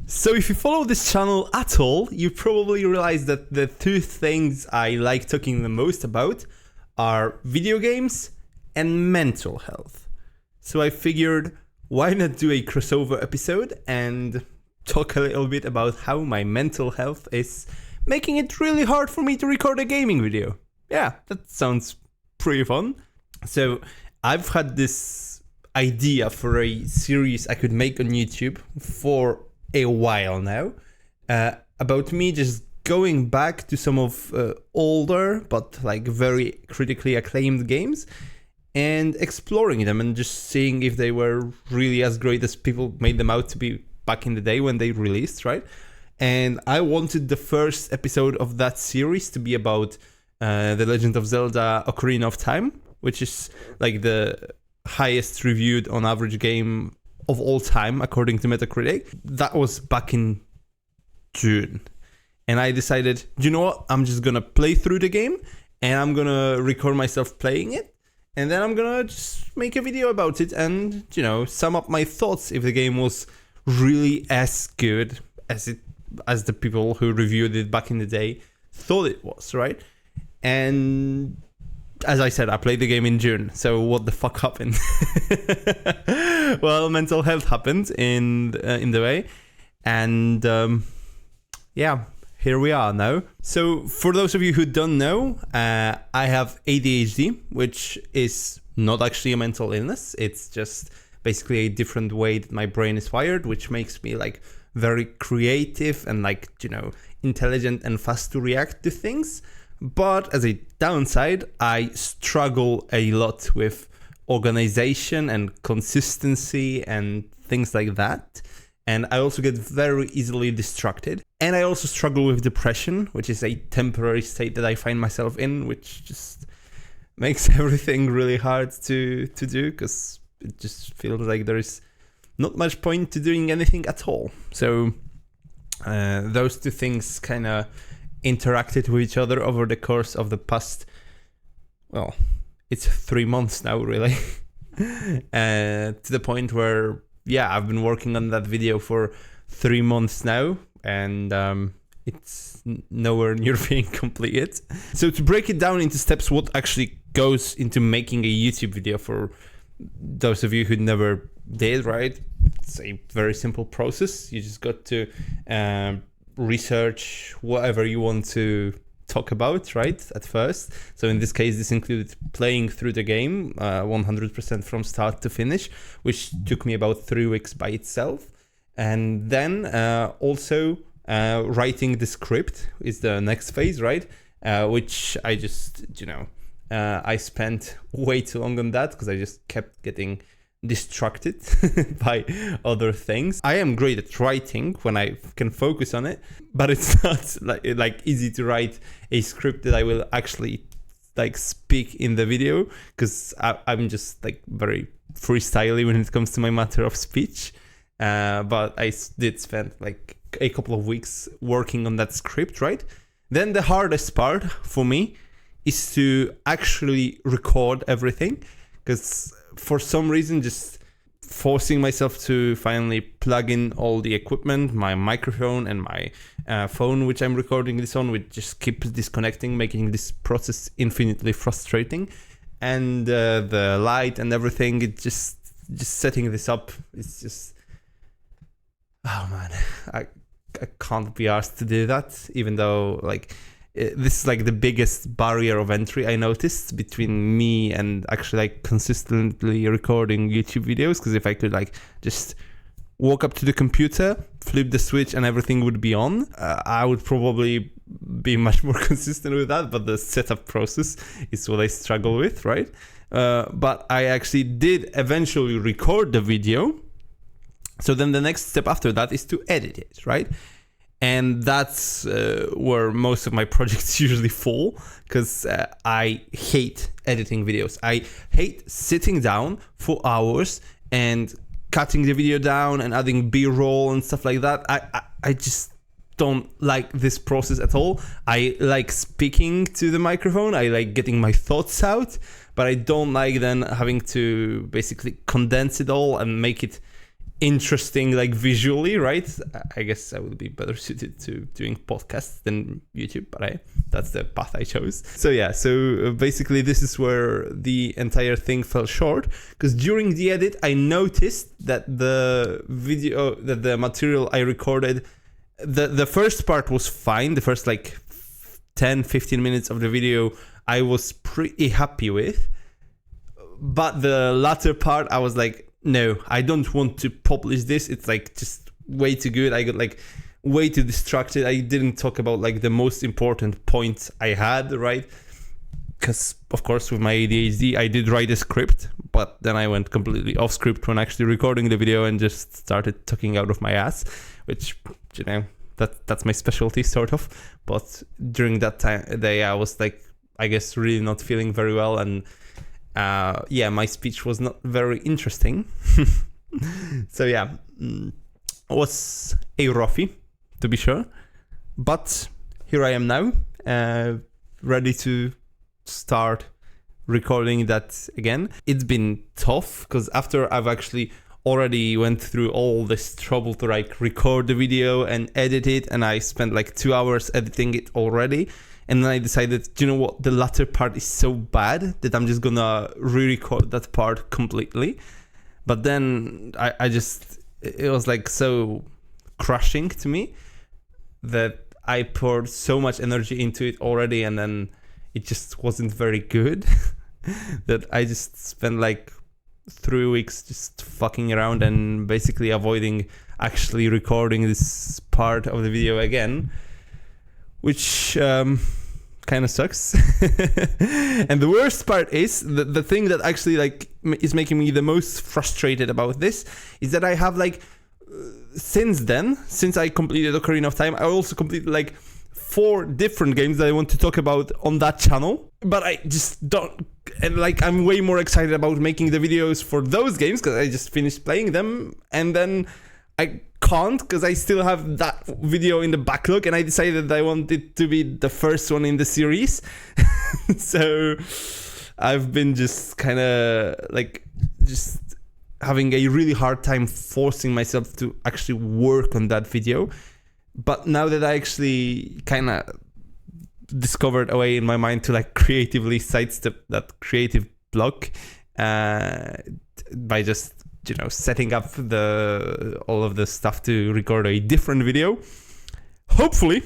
So if you follow this channel at all, you probably realize that the two things I like talking the most about are video games and mental health. So I figured, why not do a crossover episode and talk a little bit about how my mental health is making it really hard for me to record a gaming video. Yeah, that sounds pretty fun. So I've had this idea for a series I could make on YouTube for a while now, about me just going back to some of older but like very critically acclaimed games and exploring them and just seeing if they were really as great as people made them out to be back in the day when they released, right? And I wanted the first episode of that series to be about The Legend of Zelda Ocarina of Time, which is like the highest reviewed on average game of all time according to Metacritic. That was back in June, and I decided, you know what, I'm just gonna play through the game and I'm gonna record myself playing it, and then I'm gonna just make a video about it and, you know, sum up my thoughts if the game was really as good as the people who reviewed it back in the day thought it was, right? And as I said, I played the game in June, so what the fuck happened? Well, mental health happened in the way, and yeah, here we are now. So for those of you who don't know, I have ADHD, which is not actually a mental illness. It's just basically a different way that my brain is wired, which makes me like very creative and like, you know, intelligent and fast to react to things. But as a downside, I struggle a lot with organization and consistency and things like that. And I also get very easily distracted. And I also struggle with depression, which is a temporary state that I find myself in, which just makes everything really hard to do, because it just feels like there is not much point to doing anything at all. So those two things kind of interacted with each other over the course of the past, well, it's 3 months now, really. To the point where, yeah, I've been working on that video for 3 months now, and it's nowhere near being completed. So to break it down into steps, what actually goes into making a YouTube video for those of you who never did, right? It's a very simple process. You just got to research whatever you want to talk about, right, at first. So in this case, this included playing through the game 100% from start to finish, which took me about 3 weeks by itself. And then also writing the script is the next phase, right? Which I just, you know, I spent way too long on that because I just kept getting distracted by other things. I am great at writing when I can focus on it, but it's not like easy to write a script that I will actually like speak in the video, because I'm just like very freestyly when it comes to my matter of speech. But I did spend like a couple of weeks working on that script, right? Then the hardest part for me is to actually record everything, because for some reason, just forcing myself to finally plug in all the equipment, my microphone and my phone, which I'm recording this on, which just keeps disconnecting, making this process infinitely frustrating. And the light and everything, it just setting this up, it's just, oh man, I can't be asked to do that, even though like this is like the biggest barrier of entry I noticed between me and actually like consistently recording YouTube videos. Because if I could like just walk up to the computer, flip the switch and everything would be on, I would probably be much more consistent with that. But the setup process is what I struggle with, right? But I actually did eventually record the video. So then the next step after that is to edit it, right? And that's where most of my projects usually fall, because I hate editing videos. I hate sitting down for hours and cutting the video down and adding B-roll and stuff like that. I just don't like this process at all. I like speaking to the microphone. I like getting my thoughts out, but I don't like then having to basically condense it all and make it interesting, like visually, right? I guess I would be better suited to doing podcasts than YouTube, but that's the path I chose. So yeah, so basically this is where the entire thing fell short, because during the edit I noticed that the material I recorded, the first part was fine. The first like 10-15 minutes of the video I was pretty happy with, but the latter part I was like, no, I don't want to publish this. It's like just way too good. I got like way too distracted. I didn't talk about like the most important points I had, right? Because of course with my ADHD I did write a script, but then I went completely off script when actually recording the video and just started talking out of my ass, which, you know, that's my specialty sort of. But during that day I was like, I guess really not feeling very well, and yeah, my speech was not very interesting. So yeah, it was a roughie, to be sure. But here I am now, ready to start recording that again. It's been tough, because after I've actually already went through all this trouble to like record the video and edit it, and I spent like 2 hours editing it already. And then I decided, you know what, the latter part is so bad that I'm just gonna re-record that part completely. But then I just, it was like so crushing to me that I poured so much energy into it already, and then it just wasn't very good. That I just spent like 3 weeks just fucking around and basically avoiding actually recording this part of the video again, which kind of sucks. And the worst part is the thing that actually like is making me the most frustrated about this is that I have like since I completed Ocarina of Time, I also completed like 4 different games that I want to talk about on that channel, but I just don't, and like I'm way more excited about making the videos for those games because I just finished playing them, and then I can't because I still have that video in the backlog, and I decided that I want it to be the first one in the series. So I've been just kind of like just having a really hard time forcing myself to actually work on that video. But now that I actually kind of discovered a way in my mind to like creatively sidestep that creative block by just, you know, setting up all of the stuff to record a different video, hopefully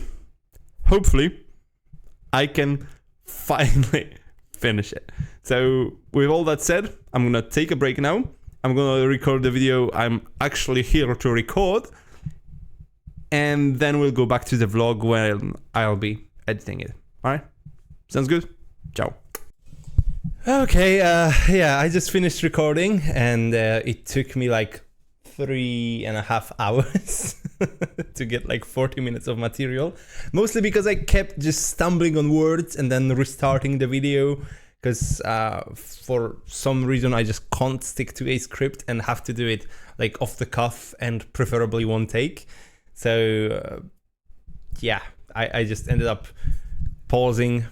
I can finally finish it. So with all that said, I'm gonna take a break now. I'm gonna record the video I'm actually here to record, and then we'll go back to the vlog where I'll be editing it. All right, sounds good. Ciao. Okay, yeah, I just finished recording, and it took me like 3.5 hours to get like 40 minutes of material, mostly because I kept just stumbling on words and then restarting the video, because for some reason I just can't stick to a script and have to do it like off the cuff and preferably one take. So yeah, I just ended up pausing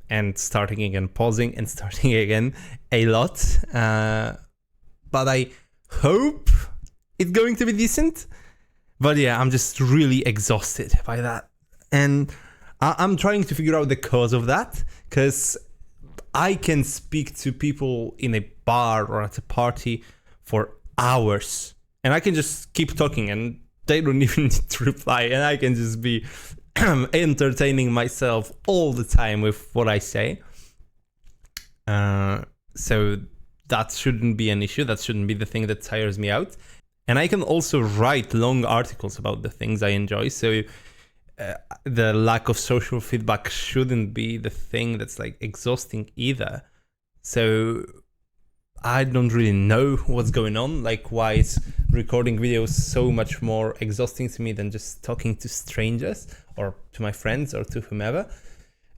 and starting again, pausing and starting again a lot. But I hope it's going to be decent. But yeah, I'm just really exhausted by that. And I'm trying to figure out the cause of that, because I can speak to people in a bar or at a party for hours, and I can just keep talking and they don't even need to reply, and I can just be entertaining myself all the time with what I say. So that shouldn't be an issue. That shouldn't be the thing that tires me out. And I can also write long articles about the things I enjoy. So the lack of social feedback shouldn't be the thing that's like exhausting either. So I don't really know what's going on, like why is recording videos so much more exhausting to me than just talking to strangers or to my friends or to whomever.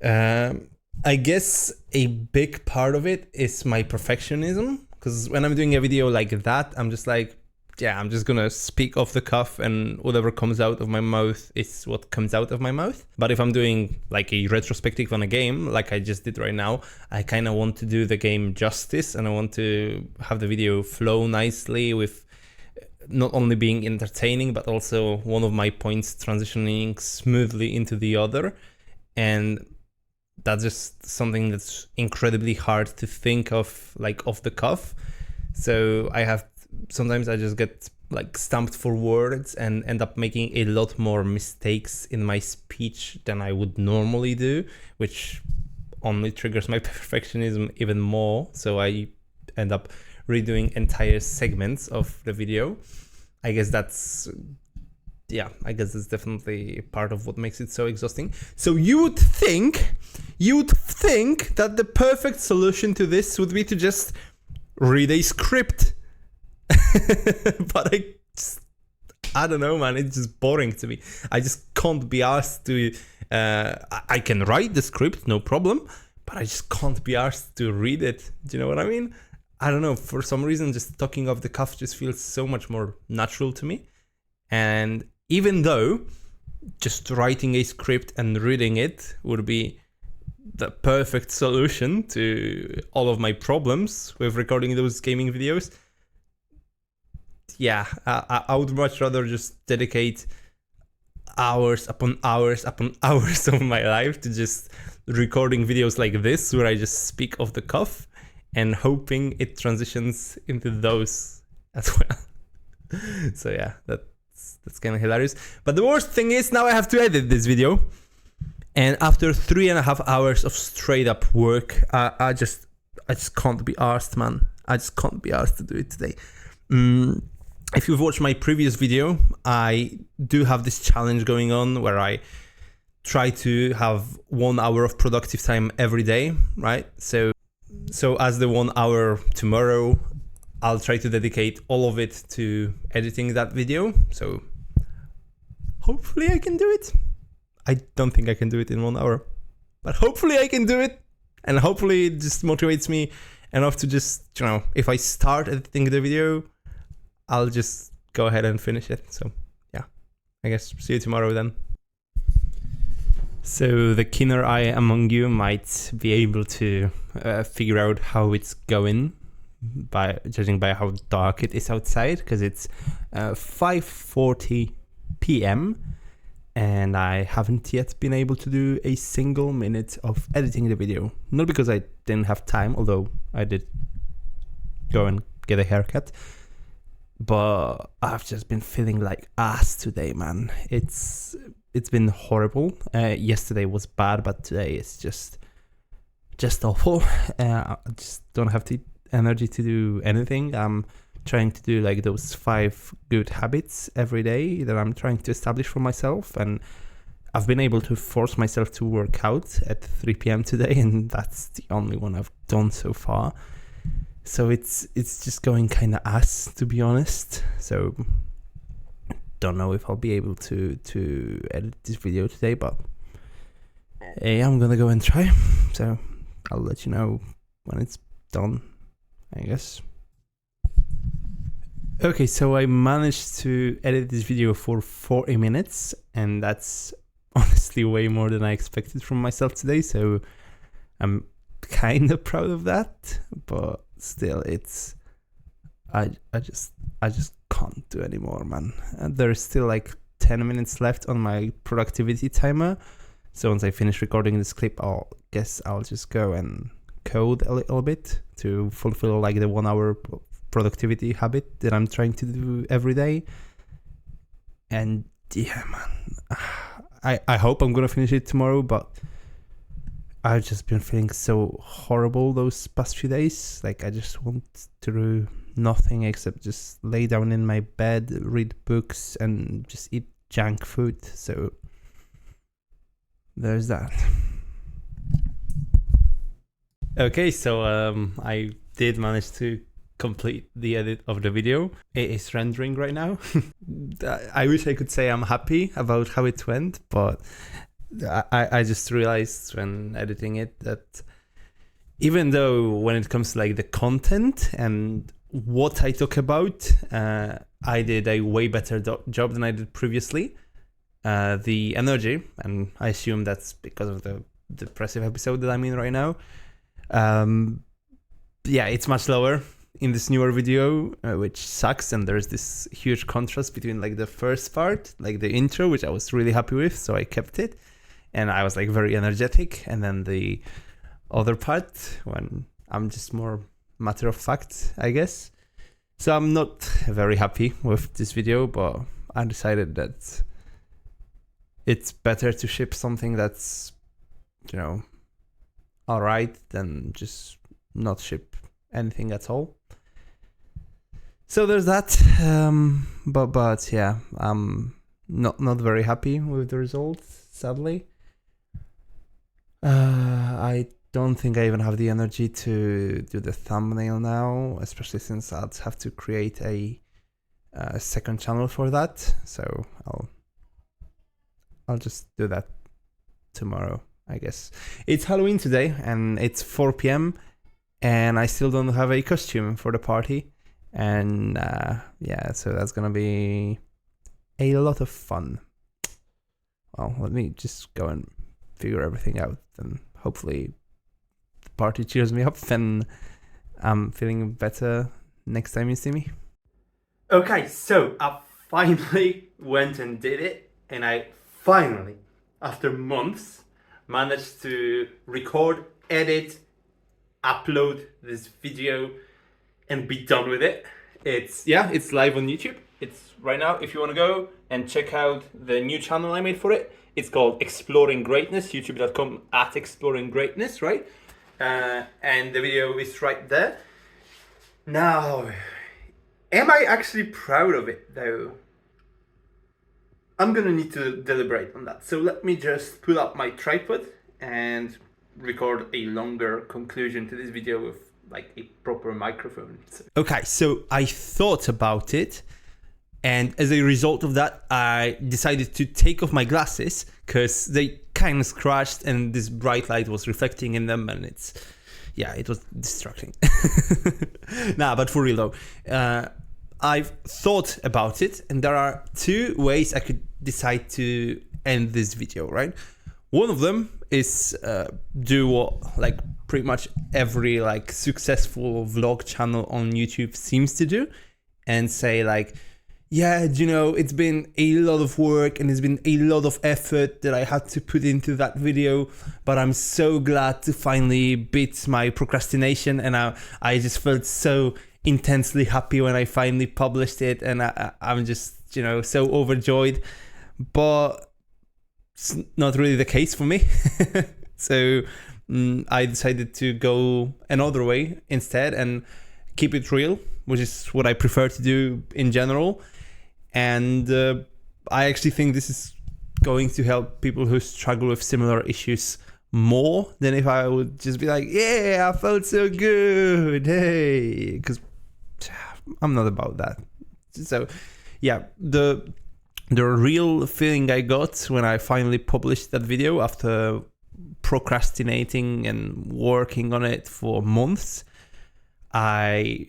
I guess a big part of it is my perfectionism, because when I'm doing a video like that, I'm just like, yeah, I'm just gonna speak off the cuff, and whatever comes out of my mouth is what comes out of my mouth. But if I'm doing like a retrospective on a game, like I just did right now, I kind of want to do the game justice, and I want to have the video flow nicely with not only being entertaining, but also one of my points transitioning smoothly into the other. And that's just something that's incredibly hard to think of, like off the cuff. So sometimes I just get like stumped for words and end up making a lot more mistakes in my speech than I would normally do, which only triggers my perfectionism even more. So I end up redoing entire segments of the video. I guess that's definitely part of what makes it so exhausting. So you would think that the perfect solution to this would be to just read a script. But I don't know, man. It's just boring to me. I just can't be asked to. I can write the script, no problem, but I just can't be asked to read it. Do you know what I mean? I don't know. For some reason, just talking off the cuff just feels so much more natural to me. And even though just writing a script and reading it would be the perfect solution to all of my problems with recording those gaming videos, yeah, I would much rather just dedicate hours upon hours upon hours of my life to just recording videos like this, where I just speak off the cuff and hoping it transitions into those as well. So yeah, that's kind of hilarious. But the worst thing is now I have to edit this video. And after 3.5 hours of straight up work, I just can't be arsed, man. I just can't be arsed to do it today. If you've watched my previous video, I do have this challenge going on where I try to have 1 hour of productive time every day, right? So as the 1 hour tomorrow, I'll try to dedicate all of it to editing that video. So hopefully I can do it. I don't think I can do it in 1 hour, but hopefully I can do it. And hopefully it just motivates me enough to just, if I start editing the video, I'll just go ahead and finish it. So yeah, I guess see you tomorrow then. So the keener eye among you might be able to figure out how it's going by judging by how dark it is outside, because it's 5:40 p.m. and I haven't yet been able to do a single minute of editing the video. Not because I didn't have time, although I did go and get a haircut, but I've just been feeling like ass today, man. It's been horrible. Yesterday was bad, but today it's just awful. I just don't have the energy to do anything. I'm trying to do like those 5 good habits every day that I'm trying to establish for myself, and I've been able to force myself to work out at 3 p.m. today, and that's the only one I've done so far. So it's just going kind of ass, to be honest. So don't know if I'll be able to edit this video today, but yeah, I'm gonna go and try. So I'll let you know when it's done, I guess. Okay, so I managed to edit this video for 40 minutes, and that's honestly way more than I expected from myself today, so I'm kind of proud of that, but still, I just can't do anymore, man. And there's still like 10 minutes left on my productivity timer, so once I finish recording this clip, I'll just go and code a little bit to fulfill like the 1 hour productivity habit that I'm trying to do every day. And yeah, man, I hope I'm gonna finish it tomorrow, but I've just been feeling so horrible those past few days. Like I just want to do nothing except just lay down in my bed, read books, and just eat junk food. So there's that. Okay, so I did manage to complete the edit of the video. It is rendering right now. I wish I could say I'm happy about how it went, but I just realized when editing it that even though when it comes to like the content and what I talk about, I did a way better job than I did previously. The energy, and I assume that's because of the depressive episode that I'm in right now. Yeah, it's much lower. in this newer video, which sucks. And there's this huge contrast between like the first part, like the intro, which I was really happy with, so I kept it, and I was like very energetic. And then the other part when I'm just more matter of fact, I guess. So I'm not very happy with this video, but I decided that it's better to ship something that's, you know, all right than just not ship anything at all. So there's that. But yeah, I'm not very happy with the results, sadly. I don't think I even have the energy to do the thumbnail now, especially since I'd have to create a second channel for that. So I'll just do that tomorrow, I guess. It's Halloween today, and it's 4 p.m. and I still don't have a costume for the party. And yeah, so that's gonna be a lot of fun. Well, let me just go and figure everything out, and hopefully the party cheers me up and I'm feeling better next time you see me. Okay, so I finally went and did it, and I finally, after months, managed to record, edit, upload this video and be done with it. It's live on YouTube. It's right now. If you want to go and check out the new channel I made for it, it's called Exploring Greatness, youtube.com/exploringgreatness, right? And the video is right there. Now, am I actually proud of it though? I'm gonna need to deliberate on that. So let me just pull up my tripod and record a longer conclusion to this video with like a proper microphone. Okay, so I thought about it, and as a result of that, I decided to take off my glasses because they kind of scratched and this bright light was reflecting in them, and it was distracting. Nah, but for real though, I've thought about it, and there are two ways I could decide to end this video, right? One of them is do what like pretty much every like successful vlog channel on YouTube seems to do, and say like, yeah, you know, it's been a lot of work and it's been a lot of effort that I had to put into that video, but I'm so glad to finally beat my procrastination, and I just felt so intensely happy when I finally published it, and I'm just, you know, so overjoyed. But it's not really the case for me. So I decided to go another way instead and keep it real, which is what I prefer to do in general. And I actually think this is going to help people who struggle with similar issues more than if I would just be like, yeah, I felt so good, hey, because I'm not about that. So yeah, the real feeling I got when I finally published that video after procrastinating and working on it for months, I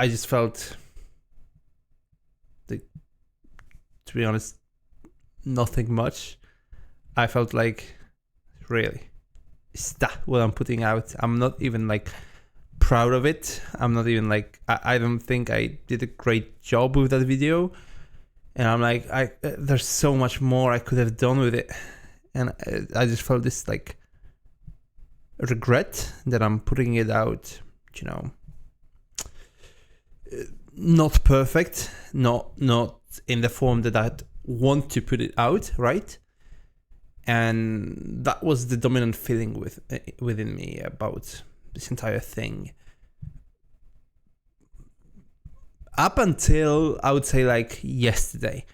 just felt, like, to be honest, nothing much. I felt like, really, is that what I'm putting out? I'm not even like proud of it. I'm not even like, I don't think I did a great job with that video. And I'm like, there's so much more I could have done with it. And I just felt this like regret that I'm putting it out, you know, not perfect, not in the form that I'd want to put it out, right? And that was the dominant feeling within me about this entire thing. Up until, I would say, like yesterday.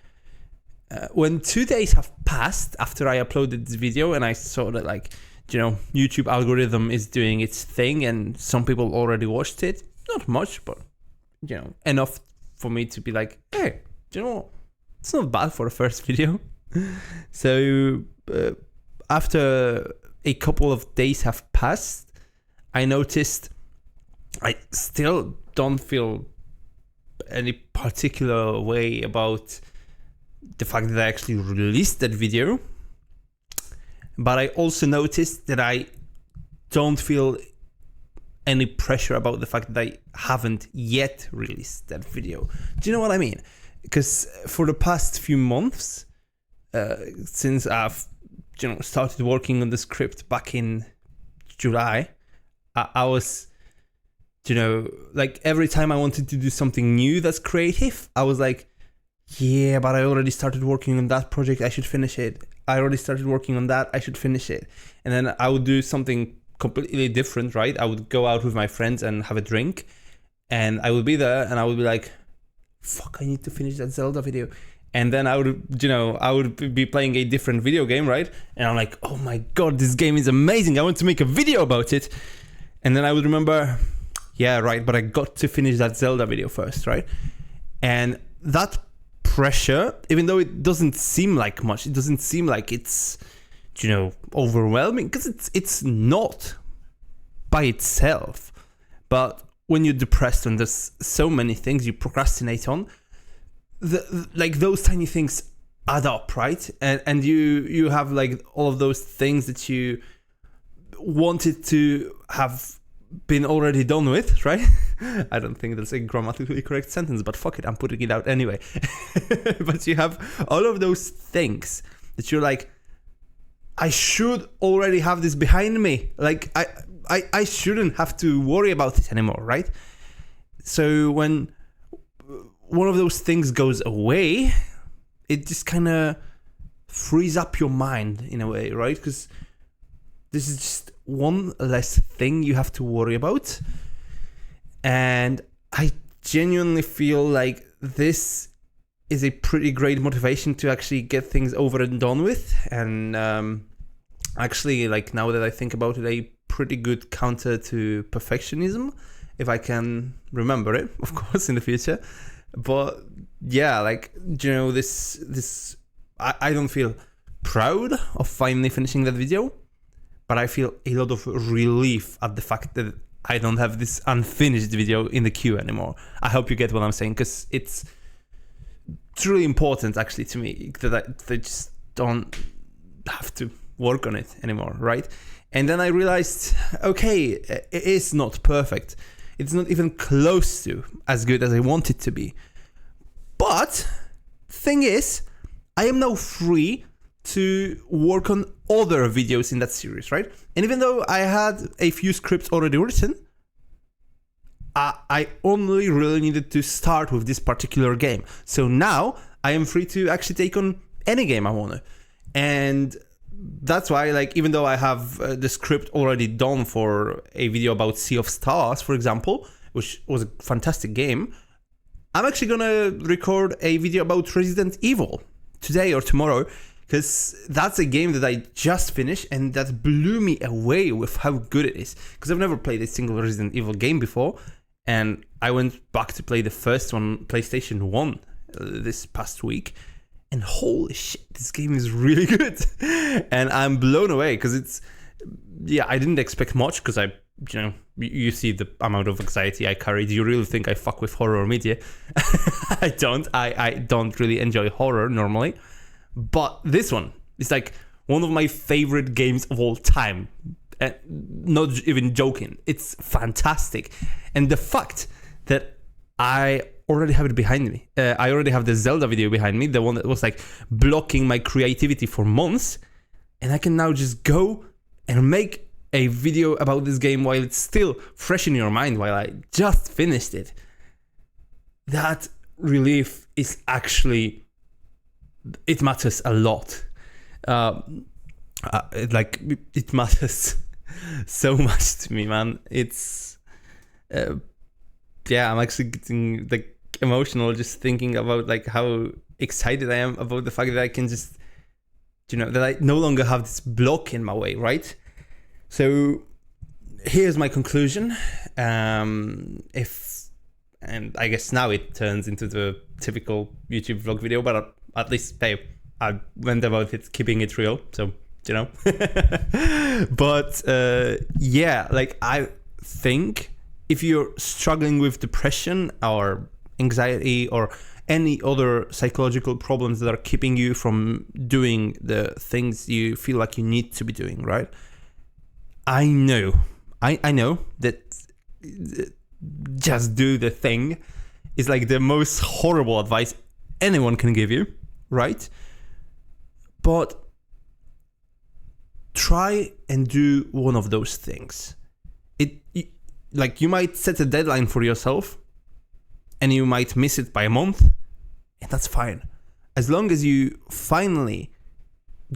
When 2 days have passed after I uploaded this video and I saw that, like, you know, YouTube algorithm is doing its thing and some people already watched it. Not much, but, you know, enough for me to be like, hey, you know what? It's not bad for a first video. So after a couple of days have passed, I noticed I still don't feel any particular way about the fact that I actually released that video, but I also noticed that I don't feel any pressure about the fact that I haven't yet released that video. Do you know what I mean? Because for the past few months, since I've started working on the script back in July, I was, like every time I wanted to do something new that's creative, I was like, yeah, but I already started working on that project, I should finish it. I already started working on that, I should finish it. And then I would do something completely different, right? I would go out with my friends and have a drink, and I would be there and I would be like, fuck, I need to finish that Zelda video. And then I would be playing a different video game, right? And I'm like, oh my God, this game is amazing. I want to make a video about it. And then I would remember, yeah, right, but I got to finish that Zelda video first, right? And that pressure, even though it doesn't seem like much, it doesn't seem like it's, overwhelming, because it's not by itself. But when you're depressed and there's so many things you procrastinate on, like those tiny things add up, right? And you have like all of those things that you wanted to have been already done with, right? I don't think that's a grammatically correct sentence, but fuck it, I'm putting it out anyway. But you have all of those things that you're like, I should already have this behind me. Like I shouldn't have to worry about it anymore, right? So when one of those things goes away, it just kind of frees up your mind in a way, right? Because this is just one less thing you have to worry about. And I genuinely feel like this is a pretty great motivation to actually get things over and done with. And actually, like now that I think about it, a pretty good counter to perfectionism, if I can remember it, of course, in the future. But yeah, like, this I don't feel proud of finally finishing that video, but I feel a lot of relief at the fact that I don't have this unfinished video in the queue anymore. I hope you get what I'm saying, because it's really important actually to me that I just don't have to work on it anymore, right? And then I realized, okay, it is not perfect. It's not even close to as good as I want it to be. But thing is, I am now free to work on other videos in that series, right? And even though I had a few scripts already written, I only really needed to start with this particular game. So now I am free to actually take on any game I want to. And that's why, like, even though I have the script already done for a video about Sea of Stars, for example, which was a fantastic game, I'm actually gonna record a video about Resident Evil today or tomorrow, because that's a game that I just finished and that blew me away with how good it is. Because I've never played a single Resident Evil game before, and I went back to play the first one, PlayStation 1, this past week. And holy shit, this game is really good. And I'm blown away because I didn't expect much, because you see the amount of anxiety I carry. Do you really think I fuck with horror media? I don't. I don't really enjoy horror normally. But this one is like one of my favorite games of all time. Not even joking. It's fantastic. And the fact that I already have it behind me. I already have the Zelda video behind me, the one that was like blocking my creativity for months, and I can now just go and make a video about this game while it's still fresh in your mind, while I just finished it. That relief is actually, it matters a lot. It matters so much to me, man. It's I'm actually getting like emotional just thinking about like how excited I am about the fact that I can just, that I no longer have this block in my way, right? So here's my conclusion. And I guess now it turns into the typical YouTube vlog video, but at least I went about it keeping it real, so but like I think if you're struggling with depression or anxiety or any other psychological problems that are keeping you from doing the things you feel like you need to be doing, right? I know that just do the thing is like the most horrible advice anyone can give you, right? But try and do one of those things. Like you might set a deadline for yourself and you might miss it by a month, and that's fine. As long as you finally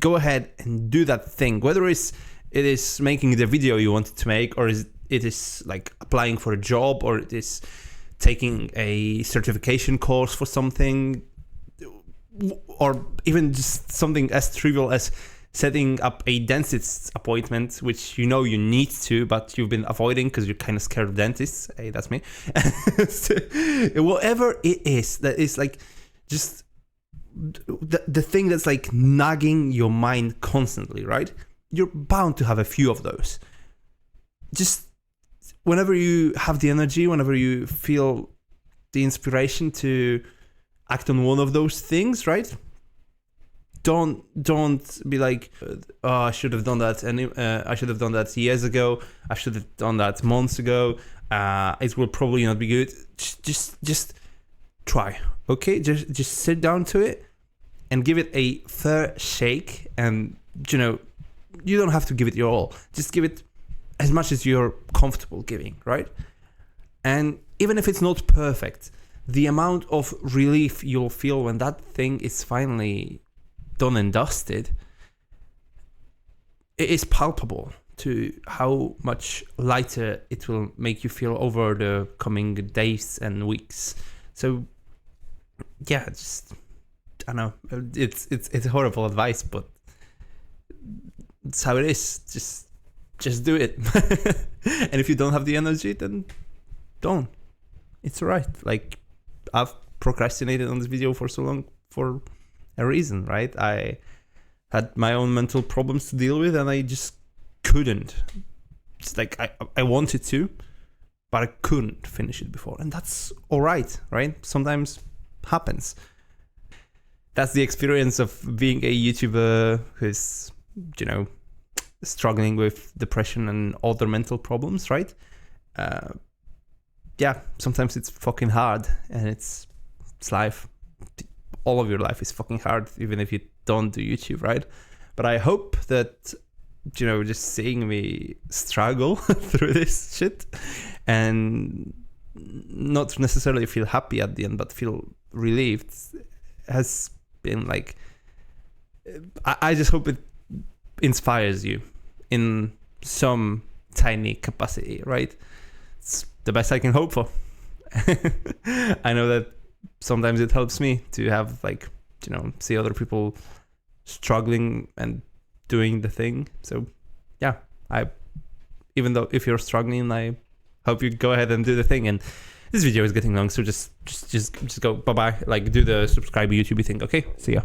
go ahead and do that thing, whether it is making the video you wanted to make, or it is like applying for a job, or it is taking a certification course for something, or even just something as trivial as setting up a dentist's appointment, which you know you need to, but you've been avoiding because you're kind of scared of dentists. Hey, that's me. So, whatever it is, that is like just the thing that's like nagging your mind constantly, right? You're bound to have a few of those. Just whenever you have the energy, whenever you feel the inspiration to act on one of those things, right? Don't be like, oh, I should have done that, and I should have done that years ago. I should have done that months ago. It will probably not be good. Just try, okay? Just sit down to it and give it a fair shake. And you know, you don't have to give it your all. Just give it as much as you're comfortable giving, right? And even if it's not perfect, the amount of relief you'll feel when that thing is finally done and dusted, it is palpable to how much lighter it will make you feel over the coming days and weeks. So yeah, just, I don't know, it's horrible advice, but it's how it is. Just do it. And if you don't have the energy, then don't. It's alright. Like, I've procrastinated on this video for so long for a reason, right? I had my own mental problems to deal with, and I just couldn't. It's like I wanted to, but I couldn't finish it before, and that's all right? Sometimes happens. That's the experience of being a YouTuber who's, you know, struggling with depression and other mental problems, right? Yeah, sometimes it's fucking hard, and it's life. All of your life is fucking hard, even if you don't do YouTube, right? But I hope that, you know, just seeing me struggle through this shit and not necessarily feel happy at the end, but feel relieved, has been like, I just hope it inspires you in some tiny capacity, right? It's the best I can hope for. I know that sometimes it helps me to have, like, you know, see other people struggling and doing the thing. So yeah, even though if you're struggling, I hope you go ahead and do the thing. And this video is getting long, so just go bye-bye, like do the subscribe YouTube thing. Okay, see ya.